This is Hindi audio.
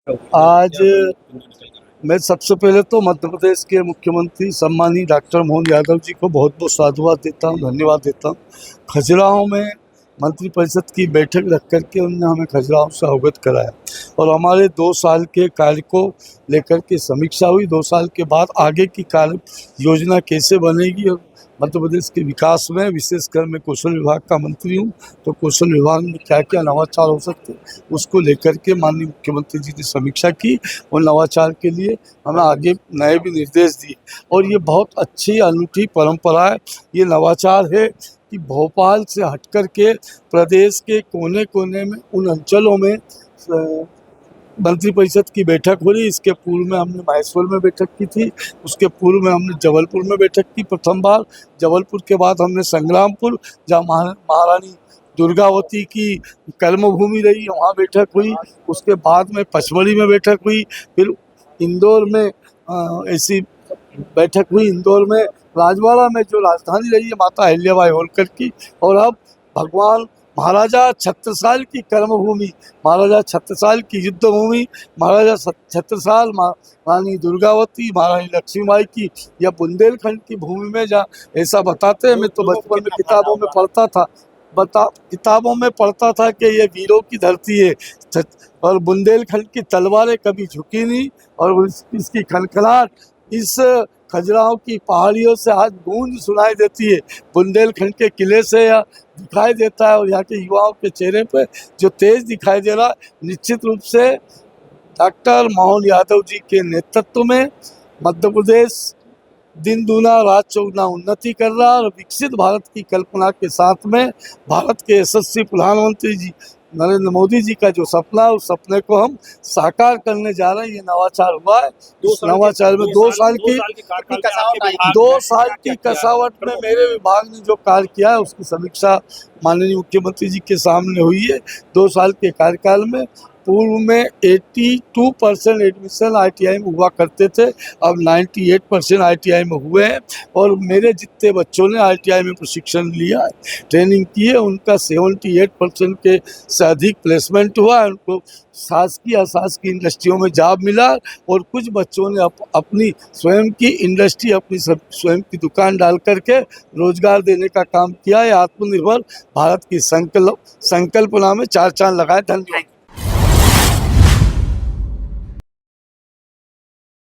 आज मैं सबसे पहले तो मध्य प्रदेश के मुख्यमंत्री सम्मानीय डॉक्टर मोहन यादव जी को बहुत बहुत साधुवाद देता हूँ, धन्यवाद देता हूँ। खजुराहो में मंत्रिपरिषद की बैठक रख करके उन्होंने हमें खजुराहो से अवगत कराया और हमारे 2 साल के कार्य को लेकर के समीक्षा हुई। 2 साल के बाद आगे की कार्य योजना कैसे बनेगी और मध्य प्रदेश के विकास में, विशेषकर मैं कौशल विभाग का मंत्री हूँ, तो कौशल विभाग में क्या क्या नवाचार हो सकते हैं उसको लेकर के माननीय मुख्यमंत्री जी ने समीक्षा की और नवाचार के लिए हमें आगे नए भी निर्देश दिए। और ये बहुत अच्छी अनूठी परंपरा है, ये नवाचार है कि भोपाल से हट कर के प्रदेश के कोने कोने में, उन अंचलों में मंत्रिपरिषद की बैठक हो रही। इसके पूर्व में हमने महेश्वर में बैठक की थी, उसके पूर्व में हमने जबलपुर में बैठक की प्रथम बार। जबलपुर के बाद हमने संग्रामपुर, जहाँ महारानी दुर्गावती की कर्मभूमि रही, वहाँ बैठक हुई। उसके बाद में पचमढ़ी में बैठक हुई, फिर इंदौर में ऐसी बैठक हुई, इंदौर में राजवाड़ा में जो राजधानी रही है माता अहिल्याबाई होलकर की। और अब भगवान महाराजा छत्रसाल की कर्मभूमि, महाराजा छत्रसाल की युद्ध भूमि, महाराजा छत्रसाल, रानी दुर्गावती, महारानी लक्ष्मीबाई की या बुंदेलखंड की भूमि में, जहाँ ऐसा बताते हैं, मैं तो बचपन में किताबों में पढ़ता था कि ये वीरों की धरती है और बुंदेलखंड की तलवारें कभी झुकी नहीं और इसकी खनखनाहट इस खजुराहो की पहाड़ियों से आज गूंज सुनाई देती है, बुंदेलखंड के किले से या दिखाई देता है। और यहाँ के युवाओं के चेहरे पर जो तेज दिखाई दे रहा है, निश्चित रूप से डॉक्टर मोहन यादव जी के नेतृत्व में मध्य प्रदेश दिन दूना रात चौगुना उन्नति कर रहा है और विकसित भारत की कल्पना के साथ में भारत के यशस्वी प्रधानमंत्री जी नरेंद्र मोदी जी का जो सपना है, उस सपने को हम साकार करने जा रहे हैं। ये नवाचार हुआ है। उस नवाचार में 2 साल की कसावट में मेरे विभाग ने जो कार्य किया है उसकी समीक्षा माननीय मुख्यमंत्री जी के सामने हुई है। 2 साल के कार्यकाल में पूर्व में 82% एडमिशन ITI में हुआ करते थे, अब 98% ITI में हुए हैं। और मेरे जितने बच्चों ने ITI में प्रशिक्षण लिया है, ट्रेनिंग की है, उनका 78% के से अधिक प्लेसमेंट हुआ है। उनको शासकीय अशासकीय इंडस्ट्रियों में जॉब मिला और कुछ बच्चों ने अपनी स्वयं की इंडस्ट्री, अपनी स्वयं की दुकान डाल करके रोजगार देने का काम किया है। आत्मनिर्भर भारत की संकल्पना में 4 चांद लगाए। धन्यवाद।